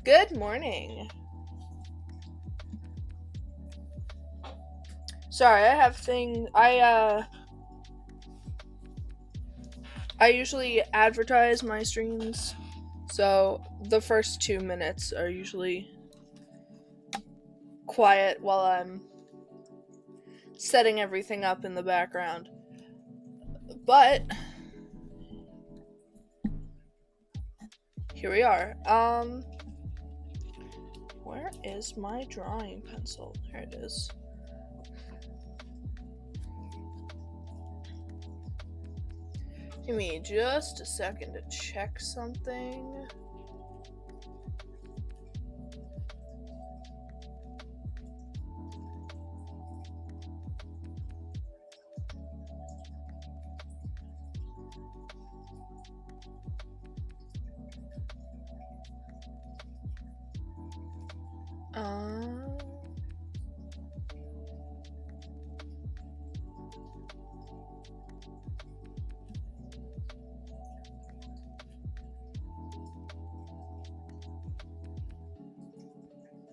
Good morning. Sorry, I have things. I usually advertise my streams, so the first 2 minutes are usually quiet while I'm setting everything up in the background. But here we are. Where is my drawing pencil? There it is. Give me just a second to check something.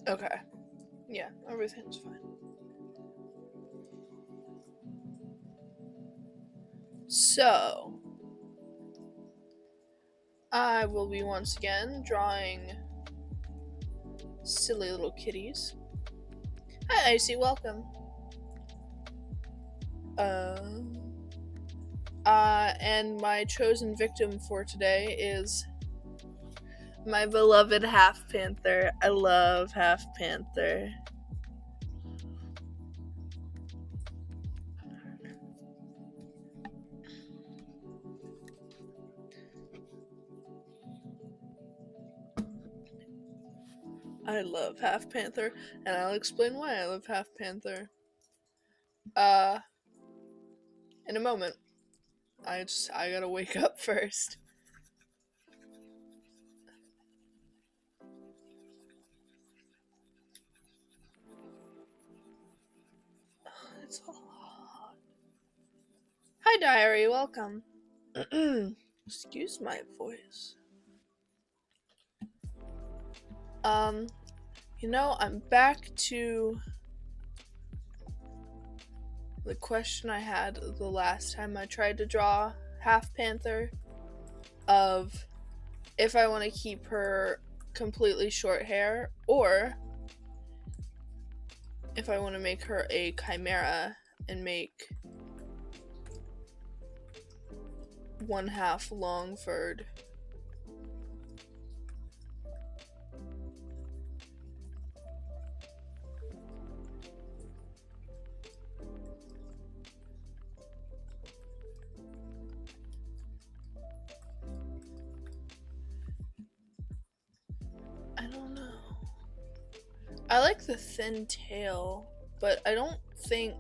Okay. Yeah, everything's fine. So, I will be once again drawing silly little kitties. Hi, Icy, welcome. And my chosen victim for today is my beloved Half Panther. I love Half Panther. I love Half Panther, and I'll explain why I love Half Panther. In a moment. I gotta wake up first. It's all hot. Hi, Diary, welcome. Excuse my voice. I'm back to the question I had the last time I tried to draw Half Panther, of if I want to keep her completely short hair, or if I want to make her a chimera and make one half long furred. I don't know. I like the thin tail, but I don't think...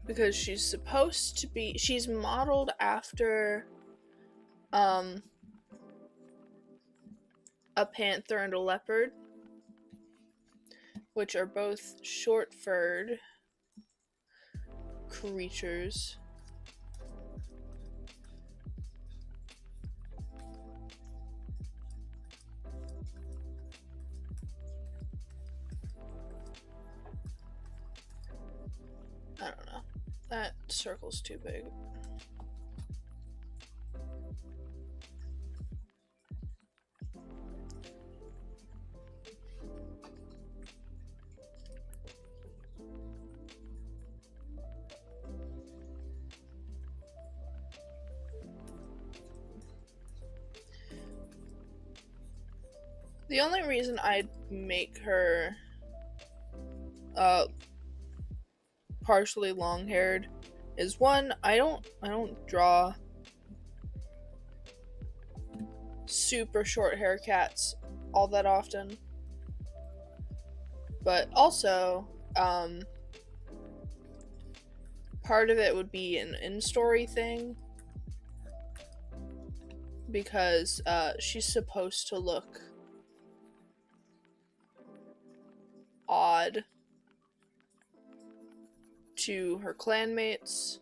Because she's modeled after a panther and a leopard, which are both short-furred creatures. That circle's too big. The only reason I'd make her partially long-haired is one, I don't draw super short hair cats all that often. But also, part of it would be an in-story thing, because she's supposed to look odd to her clanmates.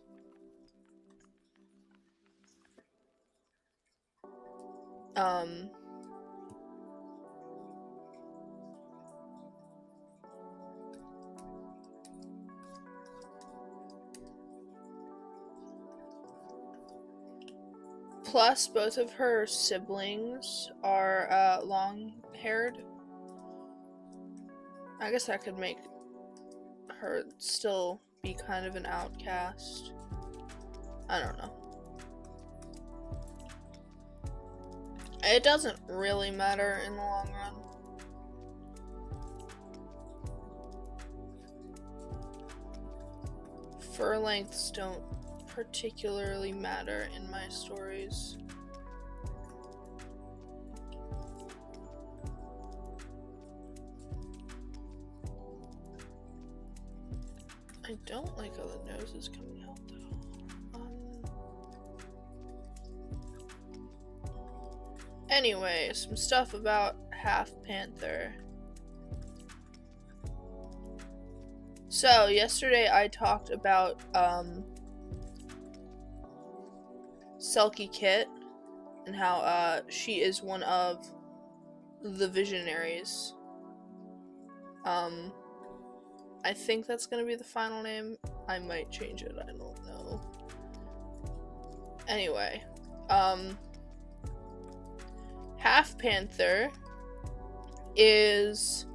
Plus, both of her siblings are long-haired. I guess that could make her still be kind of an outcast. I don't know. It doesn't really matter in the long run. Fur lengths don't particularly matter in my stories. I don't like how the nose is coming out though. Anyway, some stuff about Half Panther. So, yesterday I talked about Selkie Kit and how she is one of the visionaries. I think that's gonna be the final name. I might change it, I don't know. Anyway, Half Panther is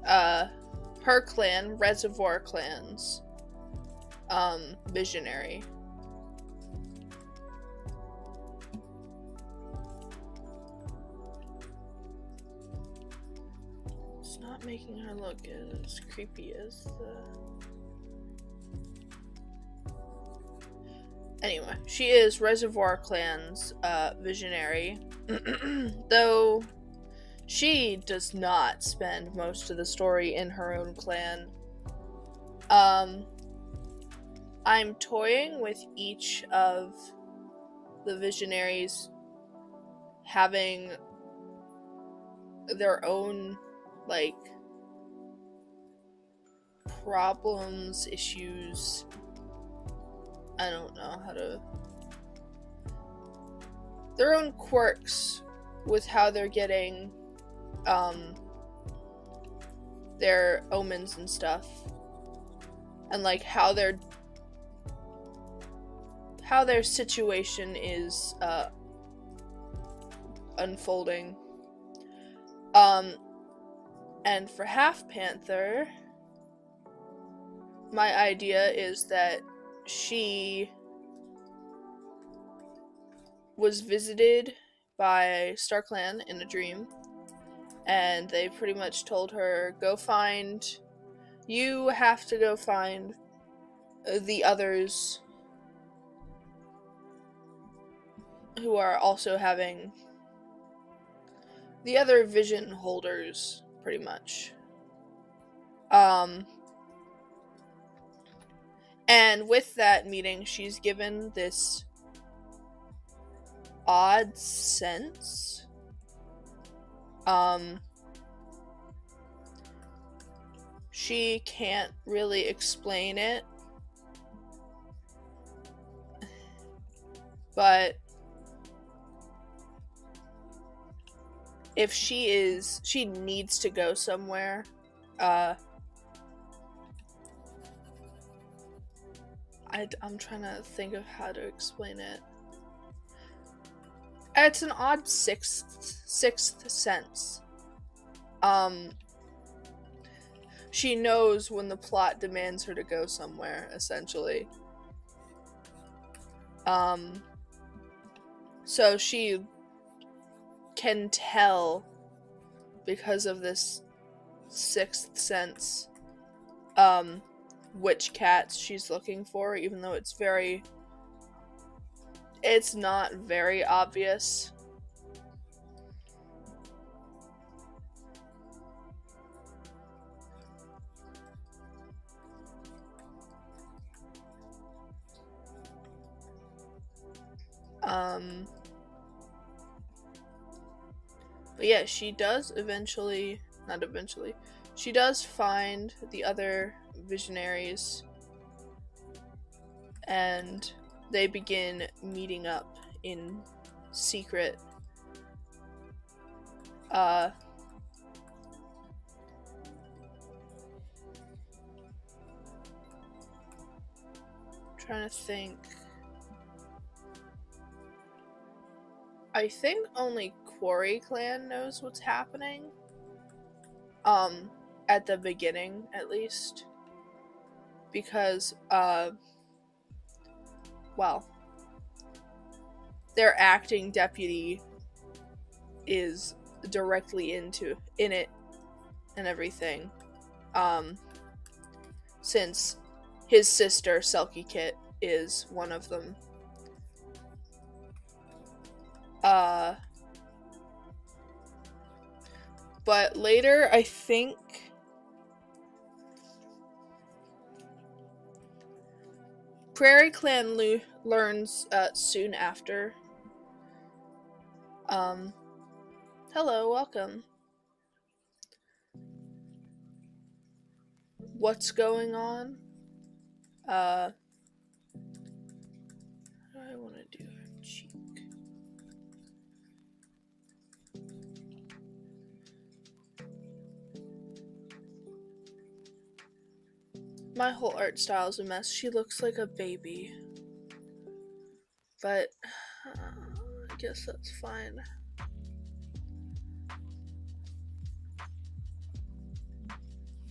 her clan, Reservoir Clan's visionary. It's not making her look as creepy as the... Anyway, she is Reservoir Clan's visionary, though she does not spend most of the story in her own clan. I'm toying with each of the visionaries having their own, like, problems, issues. I don't know how to... Their own quirks with how they're getting their omens and stuff. And like how their situation is unfolding. And for Half Panther, my idea is that she was visited by StarClan in a dream, and they pretty much told her, you have to go find the others who are also having the other vision holders, pretty much. And with that meeting, she's given this odd sense. She can't really explain it, but if she needs to go somewhere, I'm trying to think of how to explain it. It's an odd sixth sense. She knows when the plot demands her to go somewhere, essentially. So she can tell, because of this sixth sense, which cats she's looking for, even though it's not very obvious. But yeah, she does she does find the other visionaries, and they begin meeting up in secret. Trying to think. I think only Quarry Clan knows what's happening. At the beginning, at least. Because, well, their acting deputy is directly in it and everything. Since his sister, Selkie Kit, is one of them. But later, I think Prairie Clan learns soon after. Hello, welcome. What's going on? What do I want to do? Cheek. My whole art style is a mess. She looks like a baby. But I guess that's fine.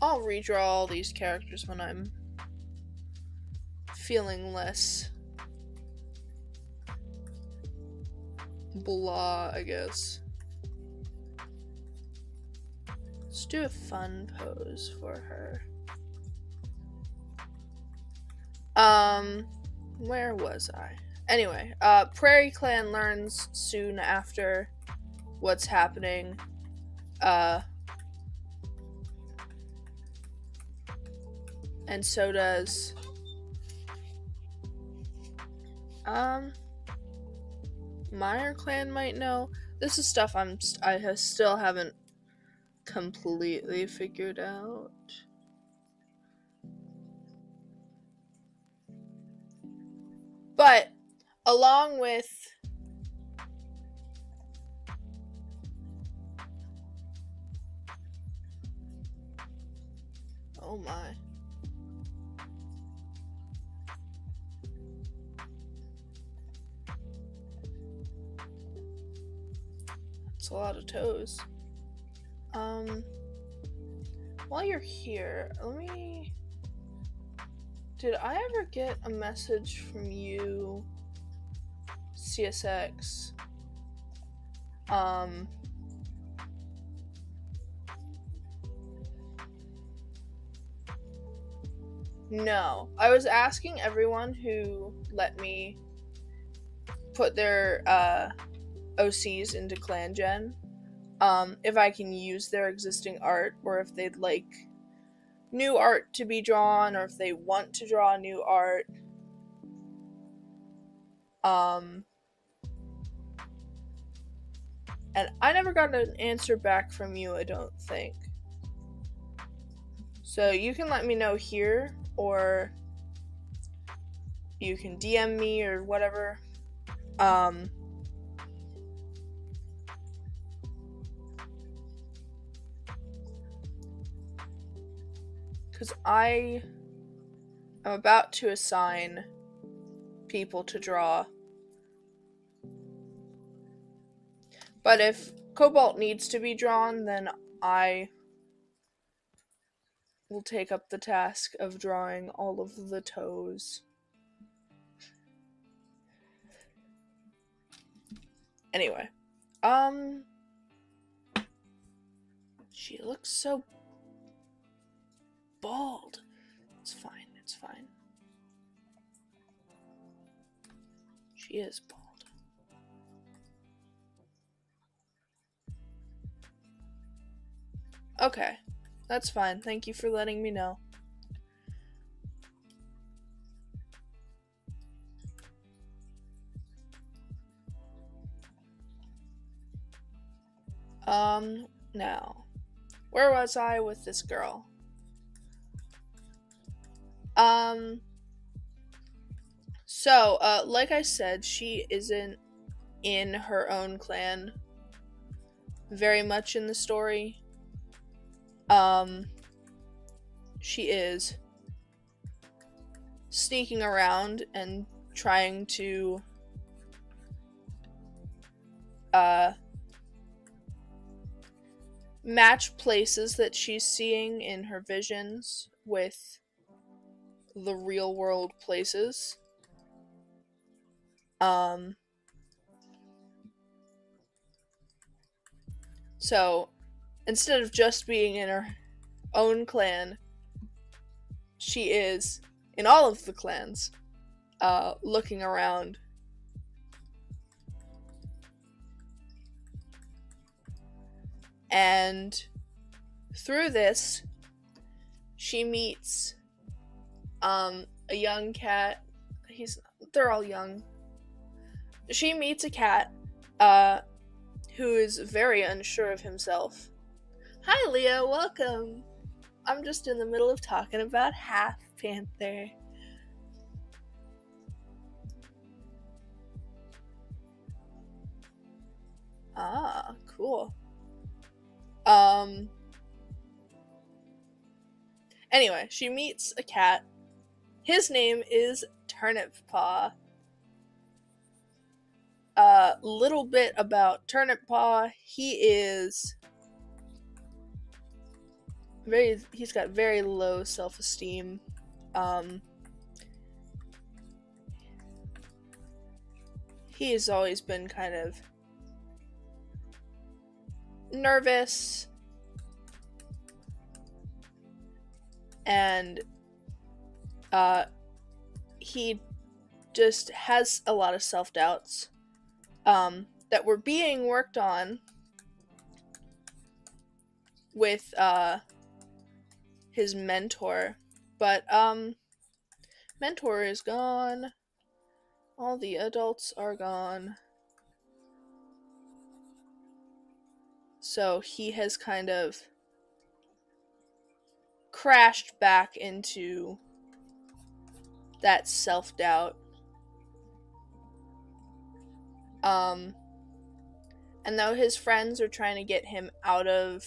I'll redraw all these characters when I'm feeling less blah, I guess. Let's do a fun pose for her. Where was I? Anyway, Prairie Clan learns soon after what's happening. And so does Meyer Clan might know. This is stuff I still haven't completely figured out. But along with oh my. That's a lot of toes. While you're here, did I ever get a message from you, CSX? No. I was asking everyone who let me put their OCs into ClanGen, if I can use their existing art, or if they'd like new art to be drawn, or if they want to draw new art. And I never got an answer back from you, I don't think. So you can let me know here, or you can DM me or whatever. Because I am about to assign people to draw. But if Cobalt needs to be drawn, then I will take up the task of drawing all of the toes. Anyway, she looks so bald. It's fine, it's fine. She is bald. Okay, that's fine. Thank you for letting me know. Now, where was I with this girl? So, like I said, she isn't in her own clan very much in the story. She is sneaking around and trying to, match places that she's seeing in her visions with the real world places. So instead of just being in her own clan, she is in all of the clans, looking around. And through this, she meets a young cat. They're all young. She meets a cat who is very unsure of himself. Hi, Leo, welcome. I'm just in the middle of talking about Half Panther. Ah, cool. Anyway, she meets a cat. His name is Turnip Paw. Little bit about Turnip Paw. He's got very low self-esteem. He has always been kind of nervous, and he just has a lot of self-doubts that were being worked on with his mentor, but mentor is gone. All the adults are gone. So he has kind of crashed back into that self-doubt. And though his friends are trying to get him out of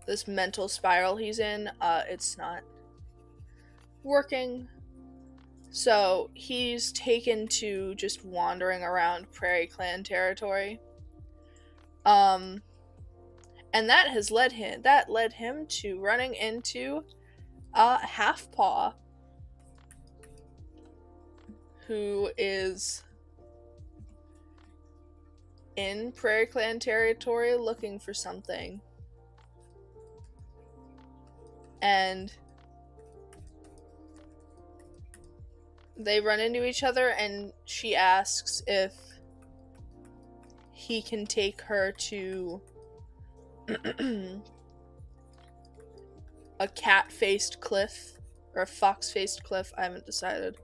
this mental spiral he's in, it's not working. So he's taken to just wandering around Prairie Clan territory. And that led him to running into Half Paw, who is in Prairie Clan territory looking for something. And they run into each other, and she asks if he can take her to a cat-faced cliff or a fox-faced cliff. I haven't decided.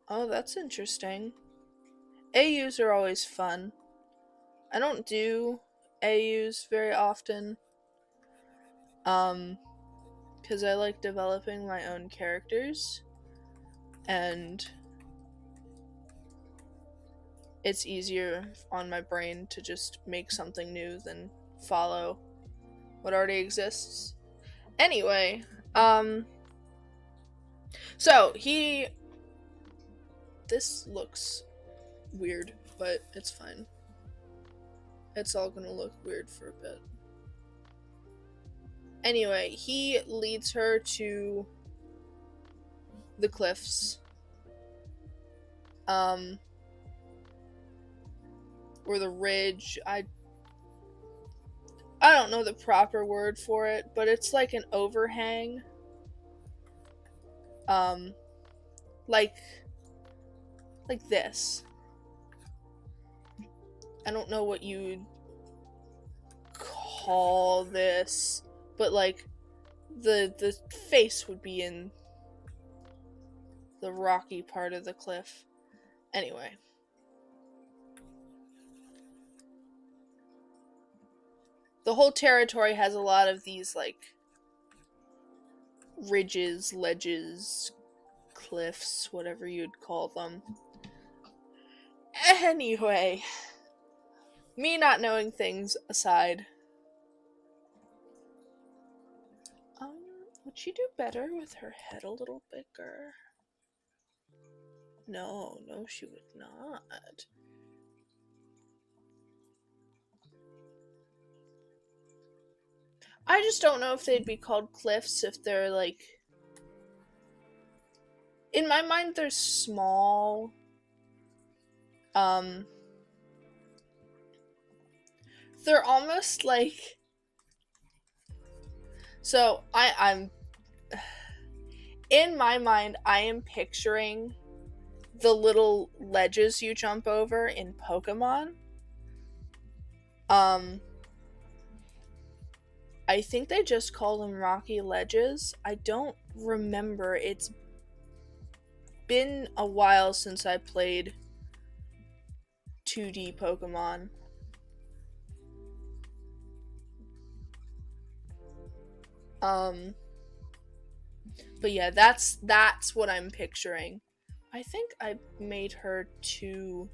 Oh, that's interesting. AUs are always fun. I don't do AUs very often, because I like developing my own characters, and it's easier on my brain to just make something new than follow what already exists. Anyway, So this looks weird, but it's fine. It's all gonna look weird for a bit. Anyway, he leads her to the cliffs. Or the ridge. I don't know the proper word for it, but it's like an overhang. Like this. I don't know what you'd call this, but like the face would be in the rocky part of the cliff. Anyway. The whole territory has a lot of these, like, ridges, ledges, cliffs, whatever you'd call them. Anyway. Me not knowing things aside. Would she do better with her head a little bigger? No, she would not. I just don't know if they'd be called cliffs if they're like... In my mind, they're small. They're almost like... So, I'm... In my mind, I am picturing the little ledges you jump over in Pokemon. I think they just call them rocky ledges. I don't remember. It's been a while since I played 2D Pokemon. But yeah, that's what I'm picturing. I think I made her too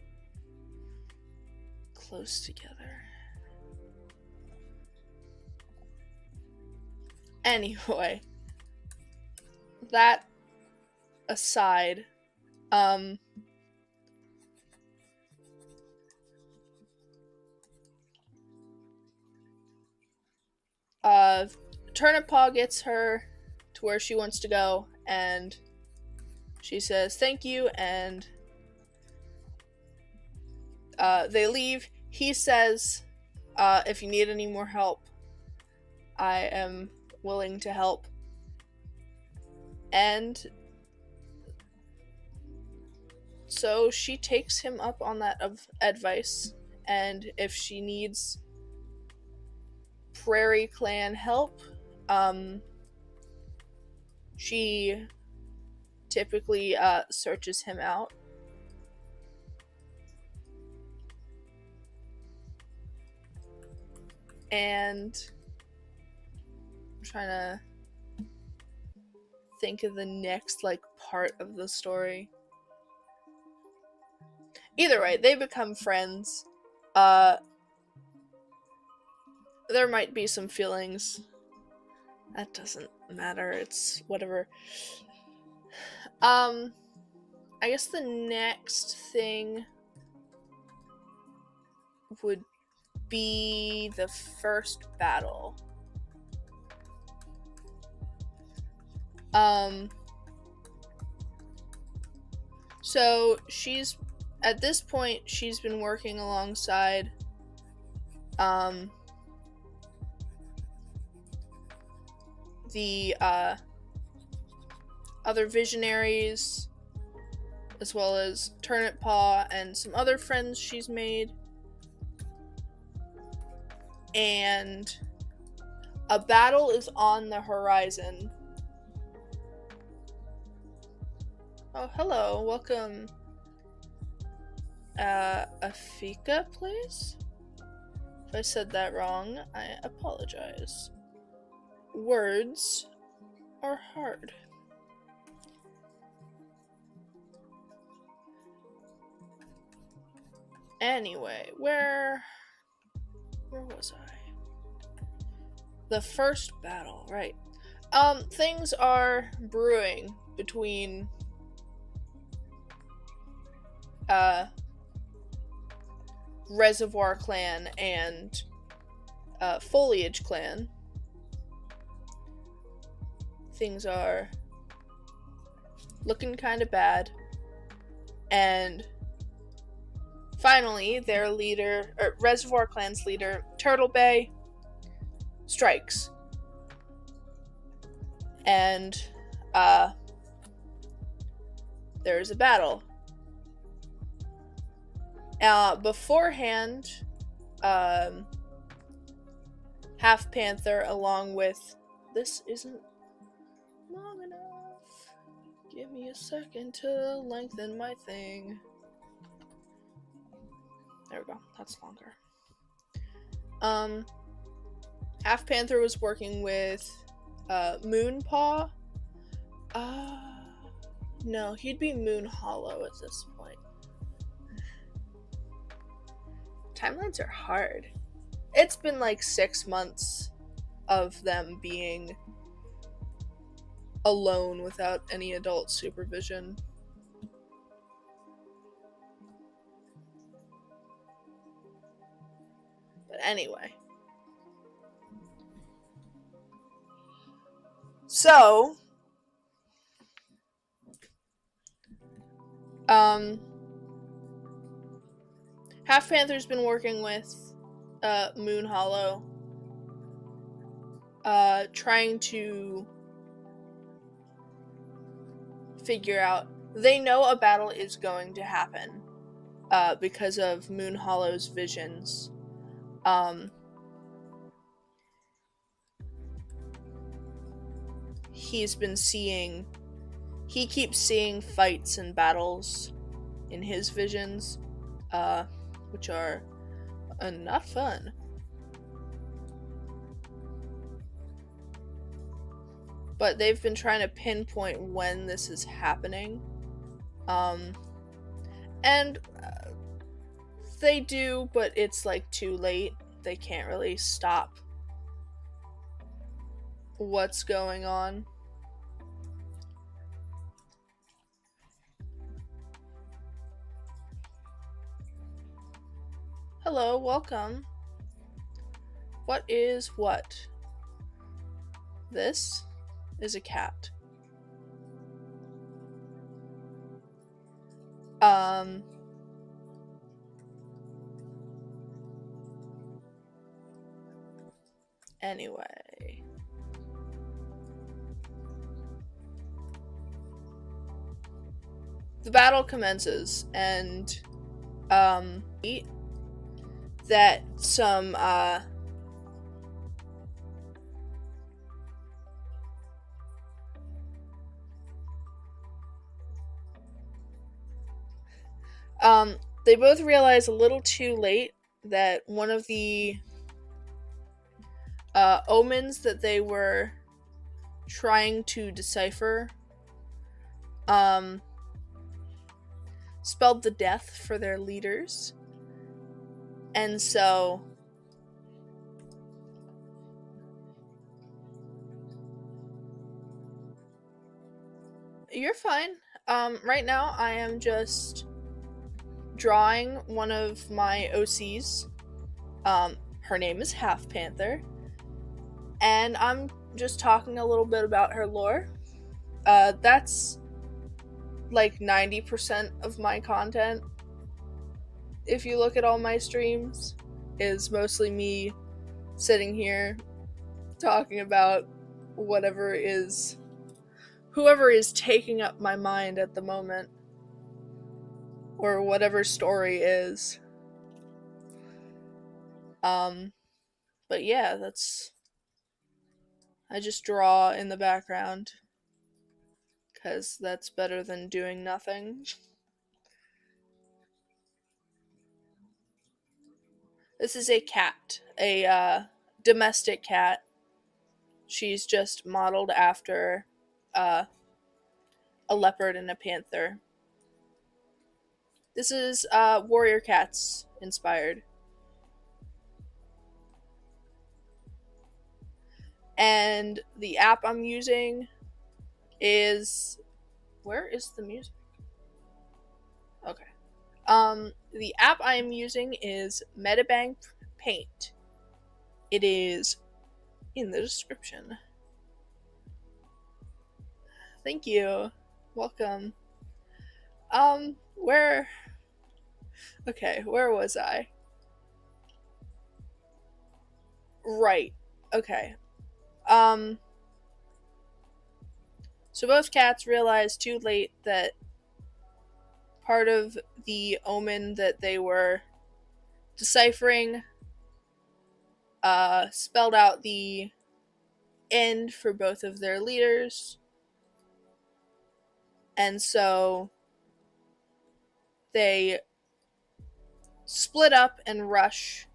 close together. Anyway, that aside, Turnip Paw gets her to where she wants to go, and she says thank you, and they leave. He says, if you need any more help, I am willing to help. And so she takes him up on that advice, and if she needs Prairie Clan help, she typically searches him out. And I'm trying to think of the next part of the story. Either way, they become friends. There might be some feelings. That doesn't matter. It's whatever. I guess the next thing would be the first battle. So at this point, she's been working alongside, the, other visionaries, as well as Turnip Paw and some other friends she's made. And a battle is on the horizon. Oh, hello. Welcome. Afika, please? If I said that wrong, I apologize. Words are hard. Anyway, where was I? The first battle, right. Things are brewing between Reservoir Clan and Foliage Clan. Things are looking kind of bad. And finally, their leader, or Reservoir Clan's leader, Turtle Bay, strikes. And there's a battle. Beforehand, Half Panther, along with... This isn't long enough. Give me a second to lengthen my thing. There we go. That's longer. Half Panther was working with Moonpaw. No, he'd be Moon Hollow at this point. Timelines are hard. It's been like 6 months of them being alone without any adult supervision. But anyway. So, Half Panther's been working with Moon Hollow, trying to figure out... They know a battle is going to happen because of Moon Hollow's visions. He keeps seeing fights and battles in his visions, which are not fun. But they've been trying to pinpoint when this is happening. And they do, but it's like too late. They can't really stop what's going on. Hello, welcome. What is what? This is a cat. Anyway. The battle commences, and that some they both realize a little too late that one of the omens that they were trying to decipher spelled the death for their leaders. And so you're fine. Right now I am just drawing one of my OCs. Her name is Half Panther, and I'm just talking a little bit about her lore. That's like 90% of my content. If you look at all my streams, is mostly me sitting here talking about whoever is taking up my mind at the moment, or whatever story is. But yeah, I just draw in the background, because that's better than doing nothing. This is a cat, a domestic cat. She's just modeled after a leopard and a panther. This is Warrior Cats inspired. And the app I'm using is... Where is the music? Okay. The app I am using is Medibang Paint. It is in the description. Thank you. Welcome. Where... Okay, where was I? Right. Okay. So both cats realized too late that part of the omen that they were deciphering spelled out the end for both of their leaders. And so they split up and rush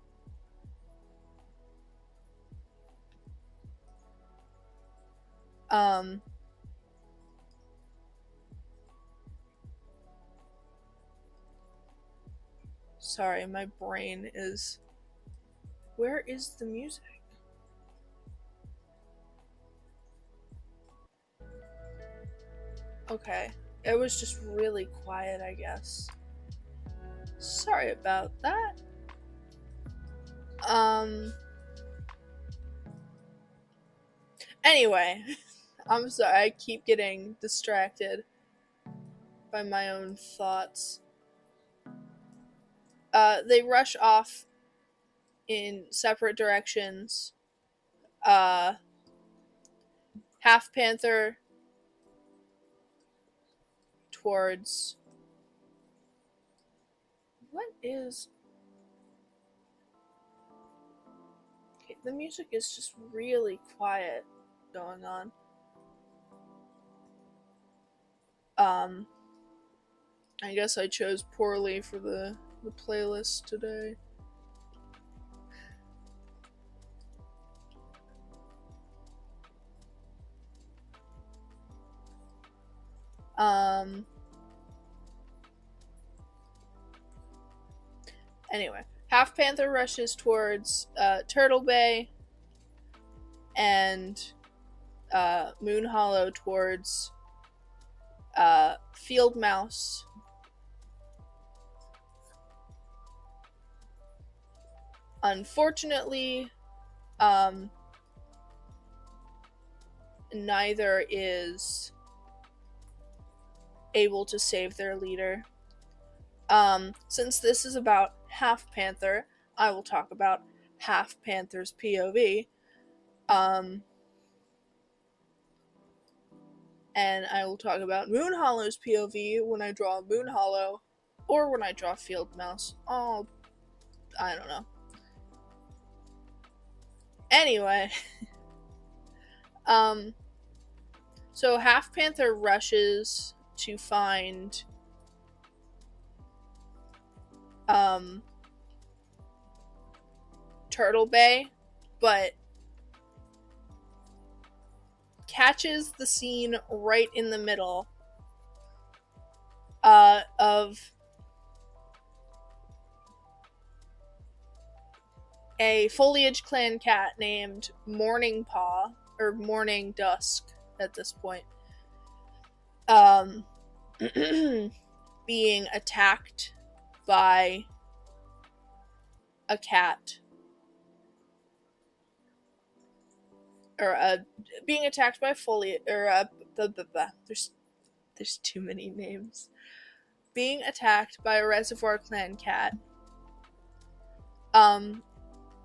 sorry, my brain is... Where is the music? Okay. It was just really quiet, I guess. Sorry about that. Anyway, I'm sorry, I keep getting distracted by my own thoughts. They rush off in separate directions. Half Panther towards... What is... Okay, the music is just really quiet going on. I guess I chose poorly for the playlist today. Anyway, Half Panther rushes towards Turtle Bay, and Moon Hollow towards Field Mouse. Unfortunately, neither is able to save their leader. Since this is about Half Panther, I will talk about Half Panther's POV. And I will talk about Moon Hollow's POV when I draw Moon Hollow, or when I draw Field Mouse. Oh, I don't know. Anyway, so Half Panther rushes to find Turtle Bay, but catches the scene right in the middle of a Foliage Clan cat named Morning Paw, or Morning Dusk at this point, being attacked by a cat. Or being attacked by foliage, or there's too many names. Being attacked by a Reservoir Clan cat.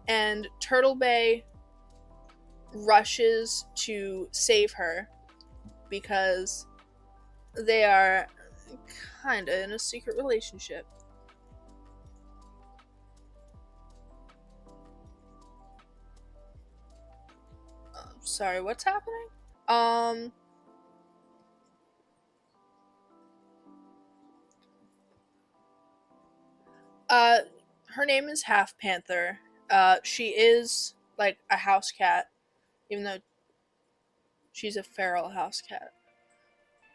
And Turtle Bay rushes to save her because they are kinda in a secret relationship. Sorry, what's happening? Her name is Half Panther. She is like a house cat, even though she's a feral house cat.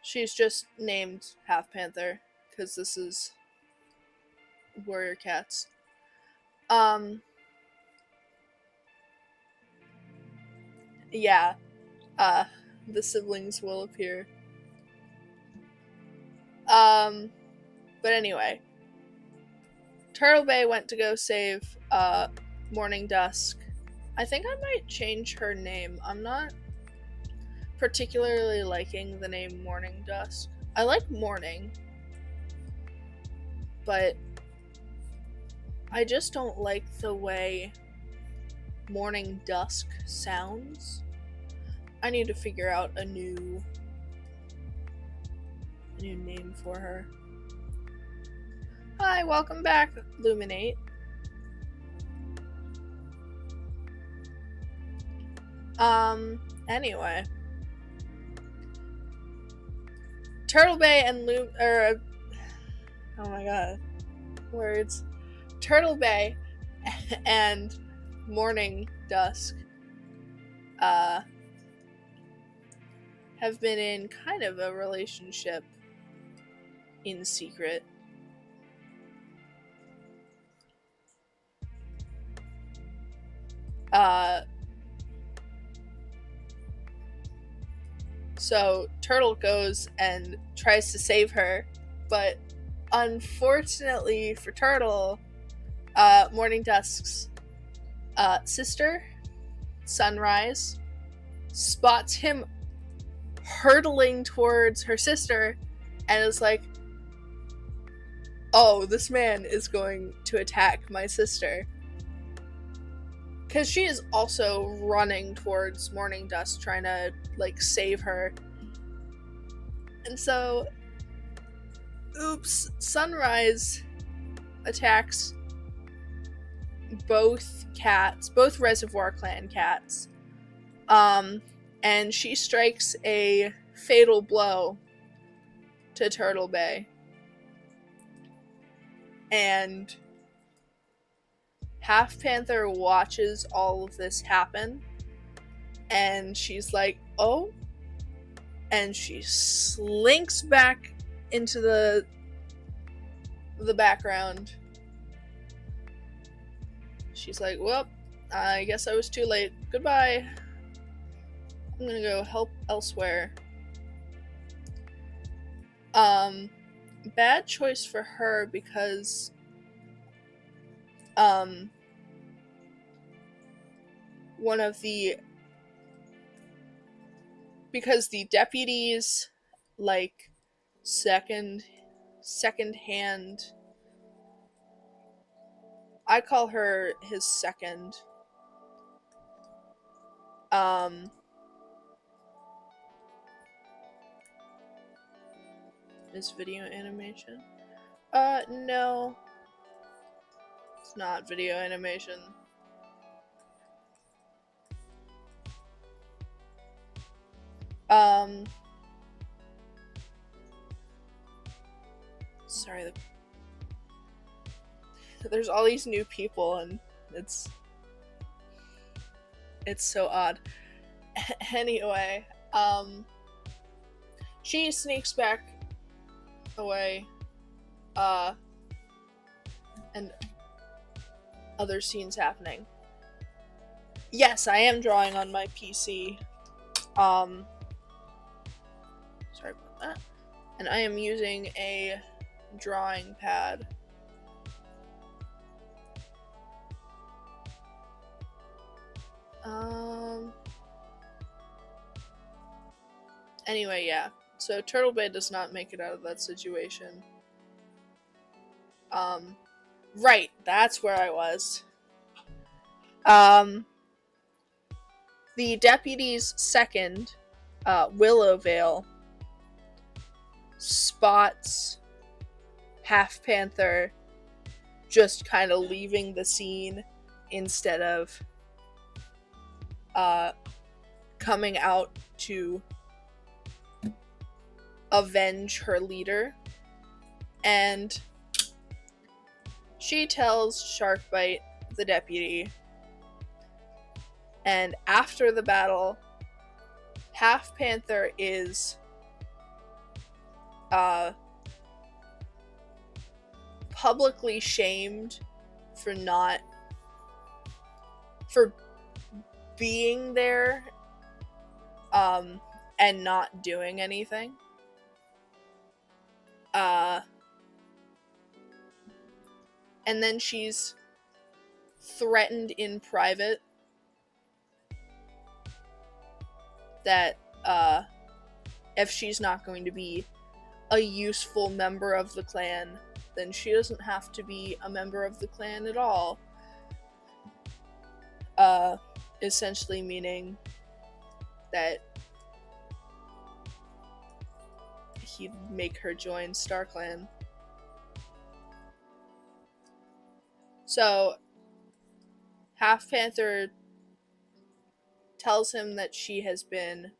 She's just named Half Panther because this is warrior cats. yeah, the siblings will appear. But anyway, Turtle Bay went to go save Morning Dusk. I think I might change her name. I'm not particularly liking the name Morning Dusk. I like morning, but I just don't like the way Morning Dusk sounds. I need to figure out a new name for her. Hi, welcome back, Luminate. Anyway. Turtle Bay and oh my god. Words. Turtle Bay and Morning Dusk have been in kind of a relationship in secret. So Turtle goes and tries to save her, but unfortunately for Turtle, Morning Dusk's sister, Sunrise, spots him hurtling towards her sister and is like, oh, this man is going to attack my sister. Because she is also running towards Morning Dusk, trying to, save her. And so, oops, Sunrise attacks both Reservoir Clan cats. And she strikes a fatal blow to Turtle Bay. And Half Panther watches all of this happen, and she's like, oh, and she slinks back into the background. She's like, well, I guess I was too late. Goodbye. I'm gonna go help elsewhere. Bad choice for her because because the deputies second hand, I call her his second, is video animation? No. It's not video animation. Sorry, there's all these new people and it's so odd. Anyway, she sneaks back away, and other scenes happening. Yes, I am drawing on my PC. Sorry about that. And I am using a drawing pad. Anyway, yeah. So Turtle Bay does not make it out of that situation. Right, that's where I was. The deputy's second, Willowvale, spots Half Panther just kind of leaving the scene instead of coming out to avenge her leader. And she tells Sharkbite, the deputy, and after the battle, Half Panther is publicly shamed for being there and not doing anything. And then she's threatened in private that if she's not going to be a useful member of the clan, then she doesn't have to be a member of the clan at all. Essentially meaning that he'd make her join StarClan. So, Half Panther tells him that she has been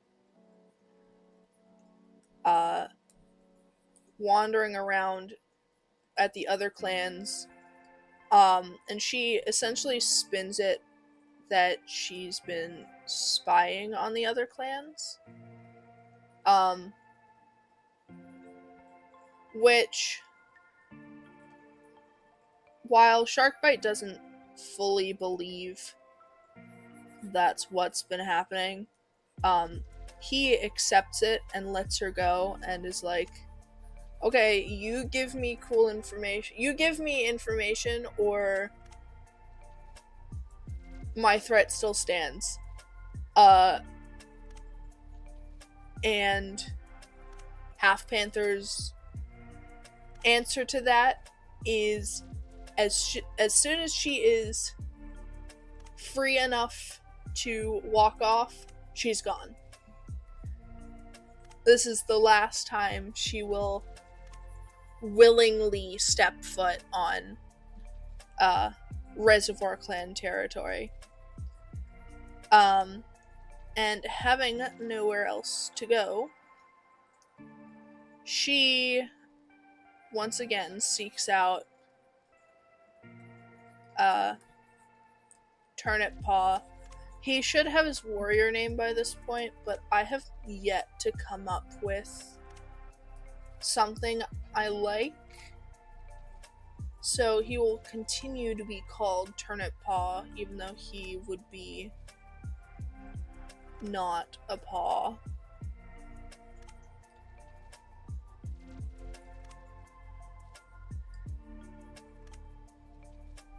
wandering around at the other clans, and she essentially spins it that she's been spying on the other clans, which, while Sharkbite doesn't fully believe that's what's been happening, he accepts it and lets her go and is like, okay, you give me cool information. You give me information or my threat still stands. And Half Panther's answer to that is as soon as she is free enough to walk off, she's gone. This is the last time she will willingly step foot on Reservoir Clan territory. And having nowhere else to go, she once again seeks out Turnip Paw. He should have his warrior name by this point, but I have yet to come up with something I like. So he will continue to be called Turnip Paw, even though he would be not a paw.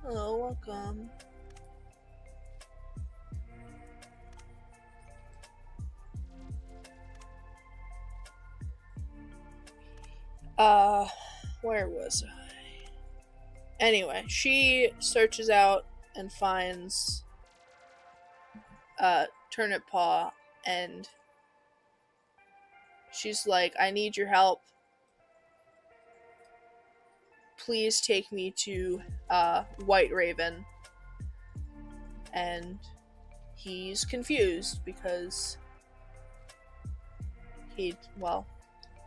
Hello, welcome. Where was I? Anyway, she searches out and finds Turnip Paw, and she's like, I need your help. Please take me to White Raven. And he's confused because he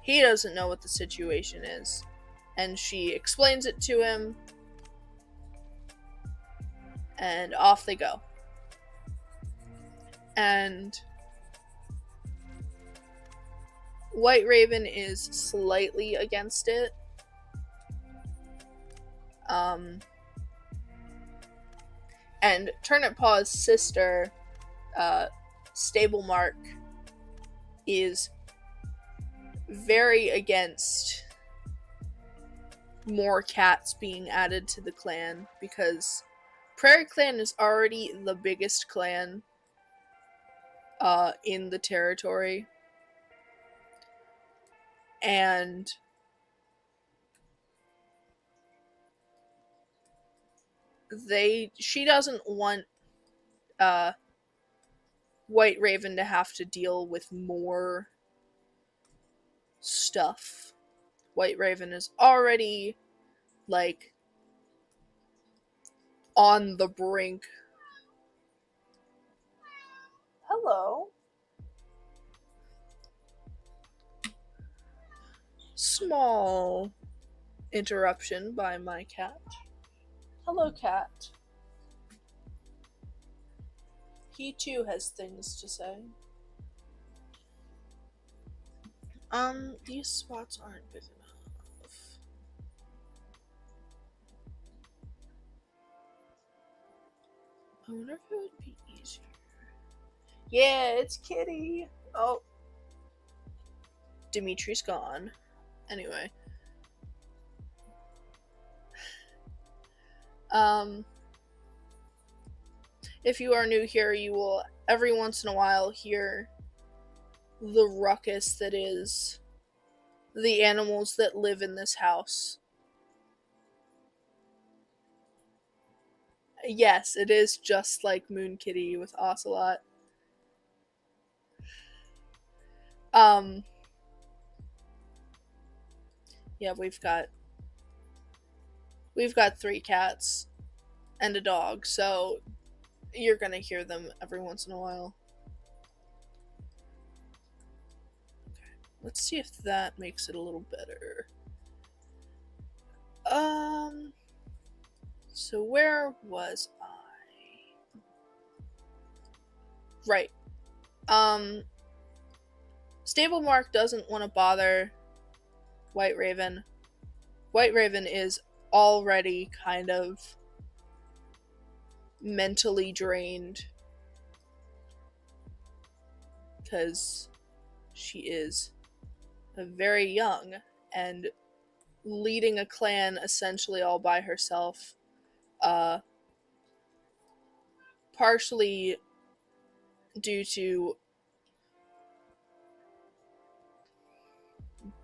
doesn't know what the situation is. And she explains it to him, and off they go. And White Raven is slightly against it. And Turnip Paw's sister, Stable Mark, is very against more cats being added to the clan, because Prairie Clan is already the biggest clan in the territory, and she doesn't want White Raven to have to deal with more stuff. White Raven is already, like, on the brink. Hello. Small interruption by my cat. Hello, cat. He too has things to say. These spots aren't big enough. I wonder if it would be easier. Yeah, it's Kitty. Oh. Dimitri's gone. Anyway. If you are new here, you will every once in a while hear the ruckus that is the animals that live in this house. Yes, it is just like Moon Kitty with Ocelot. Yeah, we've got 3 cats and a dog, so you're gonna hear them every once in a while. Okay, let's see if that makes it a little better. So where was I? Right. Stable Mark doesn't want to bother White Raven. White Raven is already kind of mentally drained because she is very young and leading a clan essentially all by herself, partially due to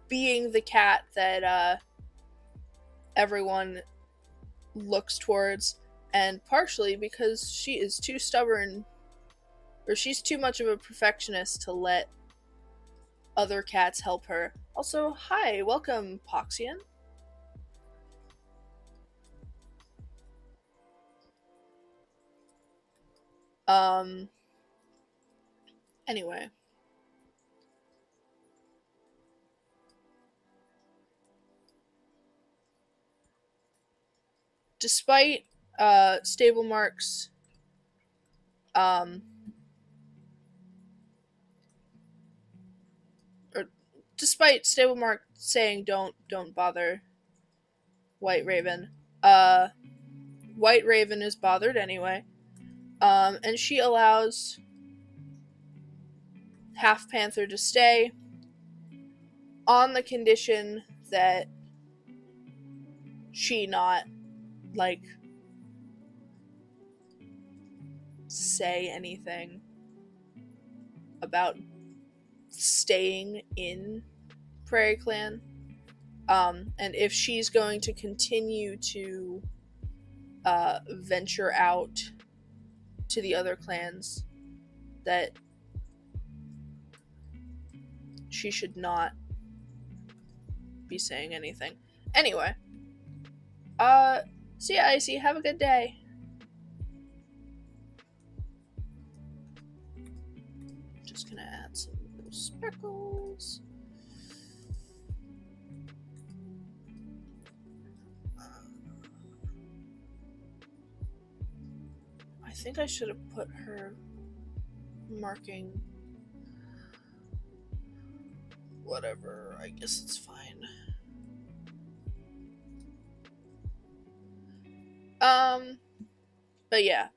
being the cat that everyone looks towards, and partially because she is too stubborn, or she's too much of a perfectionist to let other cats help her. Also, hi, welcome, Poxian. Anyway. Despite Stable Mark's despite Stable Mark saying don't bother White Raven, White Raven is bothered anyway. And she allows Half Panther to stay on the condition that she not, like, say anything about staying in Prairie Clan. And if she's going to continue to venture out to the other clans, that she should not be saying anything. Anyway. See ya, Icy. Have a good day. Just gonna add some little speckles. I think I should have put her marking. Whatever, I guess it's fine. But yeah.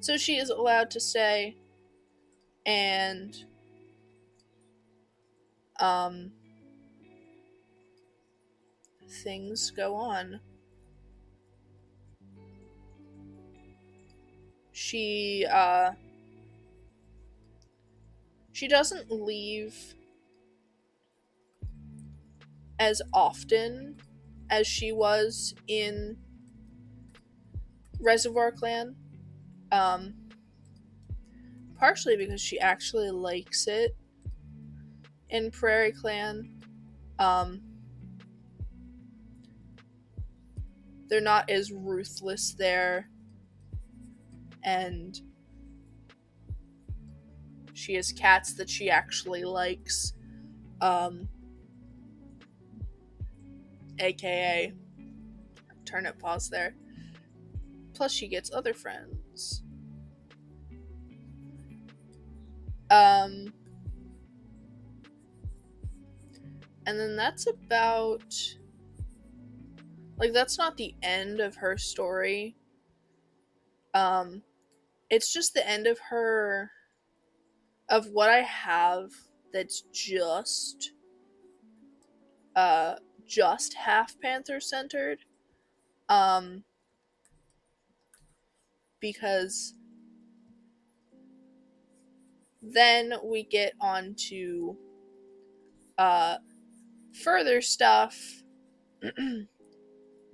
So she is allowed to stay, and things go on. She doesn't leave as often as she was in Reservoir Clan. Partially because she actually likes it in Prairie Clan. They're not as ruthless there, and she has cats that she actually likes, aka turnip paws there. Plus she gets other friends. And then that's about, like, that's not the end of her story. It's just the end of her, of what I have that's just half Panther centered. Because then we get on to further stuff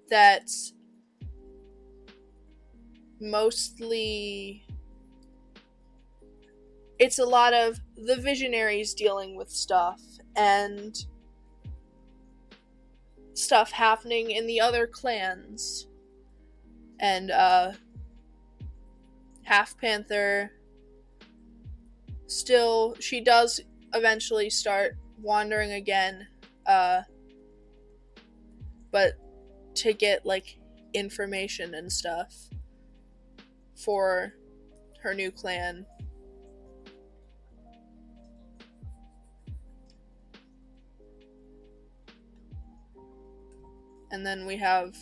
that's mostly, it's a lot of the visionaries dealing with stuff and stuff happening in the other clans, and Half Panther still, she does eventually start wandering again, but to get like information and stuff for her new clan. And then we have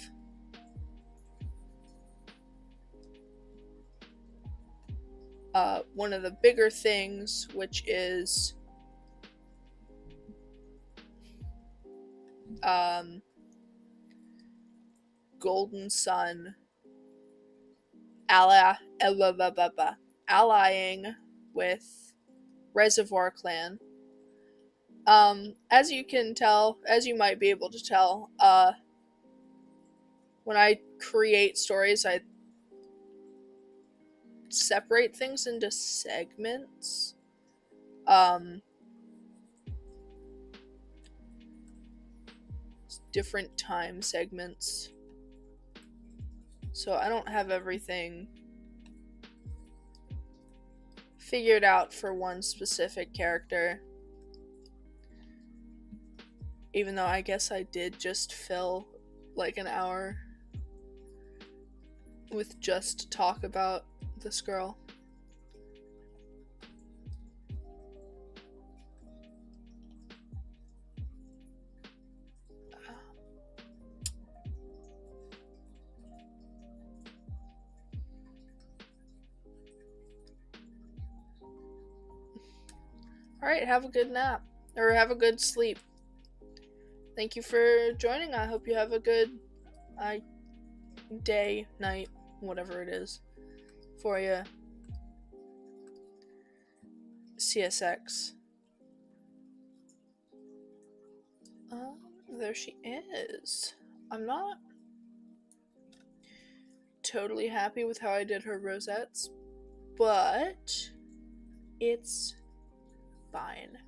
one of the bigger things, which is Golden Sun allying with Reservoir Clan. As you can tell, as you might be able to tell, when I create stories, I separate things into segments. Different time segments. So I don't have everything figured out for one specific character. Even though I guess I did just fill like an hour with just talk about this girl. Alright, have a good nap. Or have a good sleep. Thank you for joining. I hope you have a good day, night, whatever it is for you. CSX. There she is. I'm not totally happy with how I did her rosettes, but it's fine.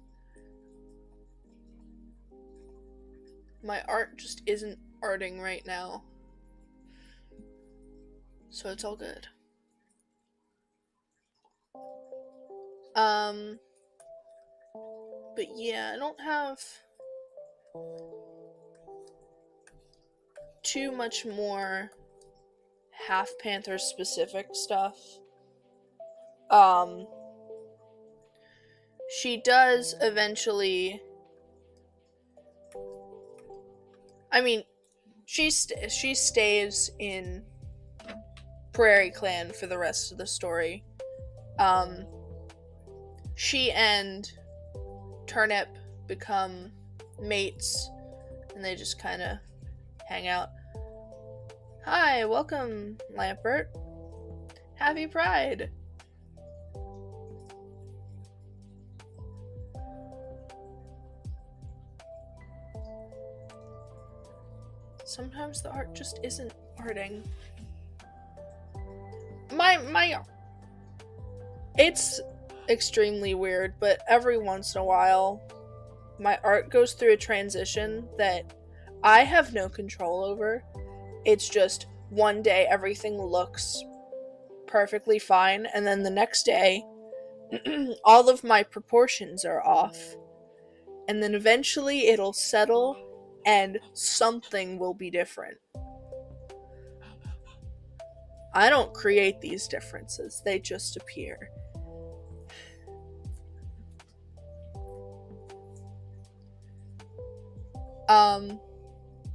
My art just isn't arting right now, so it's all good. But yeah, I don't have too much more Half Panther specific stuff. She does eventually, I mean, she stays in Prairie Clan for the rest of the story. She and Turnip become mates, and they just kind of hang out. Hi, welcome, Lampert. Happy Pride. Sometimes the art just isn't arting. It's extremely weird, but every once in a while, my art goes through a transition that I have no control over. It's just one day everything looks perfectly fine, and then the next day, all of my proportions are off. And then eventually it'll settle, and something will be different. I don't create these differences, they just appear.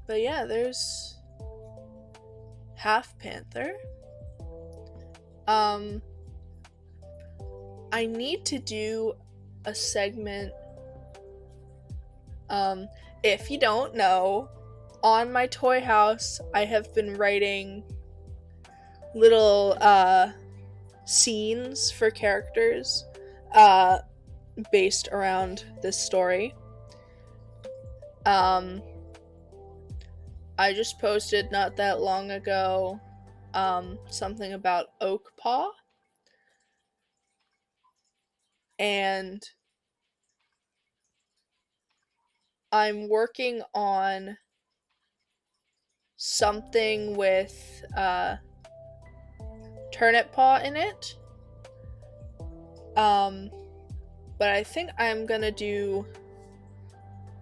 But yeah, there's Half Panther. I need to do a segment If you don't know, on my toy house, I have been writing little scenes for characters based around this story. I just posted not that long ago something about Oak Paw, and I'm working on something with Turnip Paw in it. But I think I'm gonna do,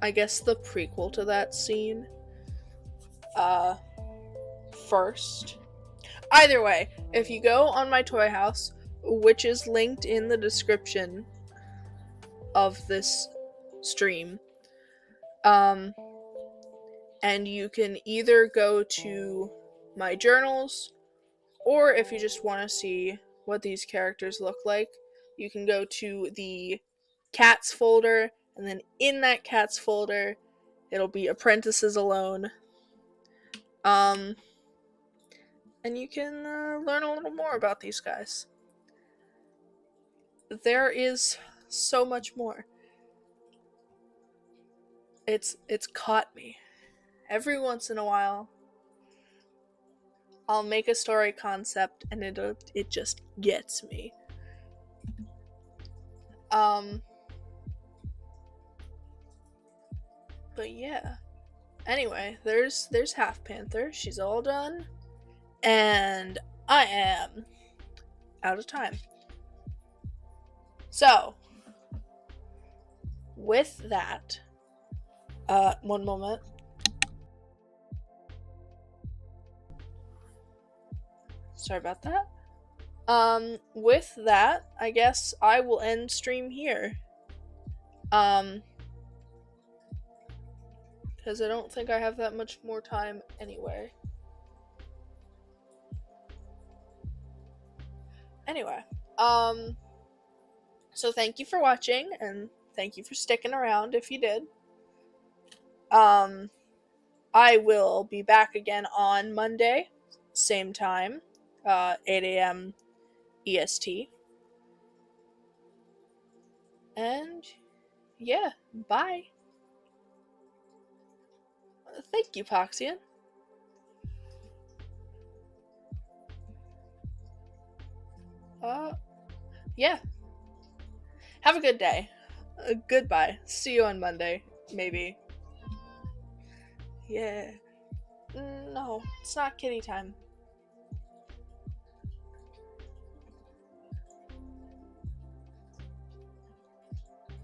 I guess, the prequel to that scene first. Either way, if you go on my toy house, which is linked in the description of this stream, and you can either go to my journals, or if you just want to see what these characters look like, you can go to the cats folder, and then in that cats folder, it'll be Apprentices Alone. And you can learn a little more about these guys. There is so much more. It's caught me. Every once in a while, I'll make a story concept and it just gets me. But yeah. Anyway, there's Half Panther. She's all done. And I am out of time. So, with that, one moment. Sorry about that. With that, I guess I will end stream here. Because I don't think I have that much more time anyway. Anyway, so thank you for watching, and thank you for sticking around if you did. I will be back again on Monday, same time, 8 a.m. EST. And yeah, bye. Thank you, Poxian. Yeah. Have a good day. Goodbye. See you on Monday, maybe. Yeah. No, it's not kitty time.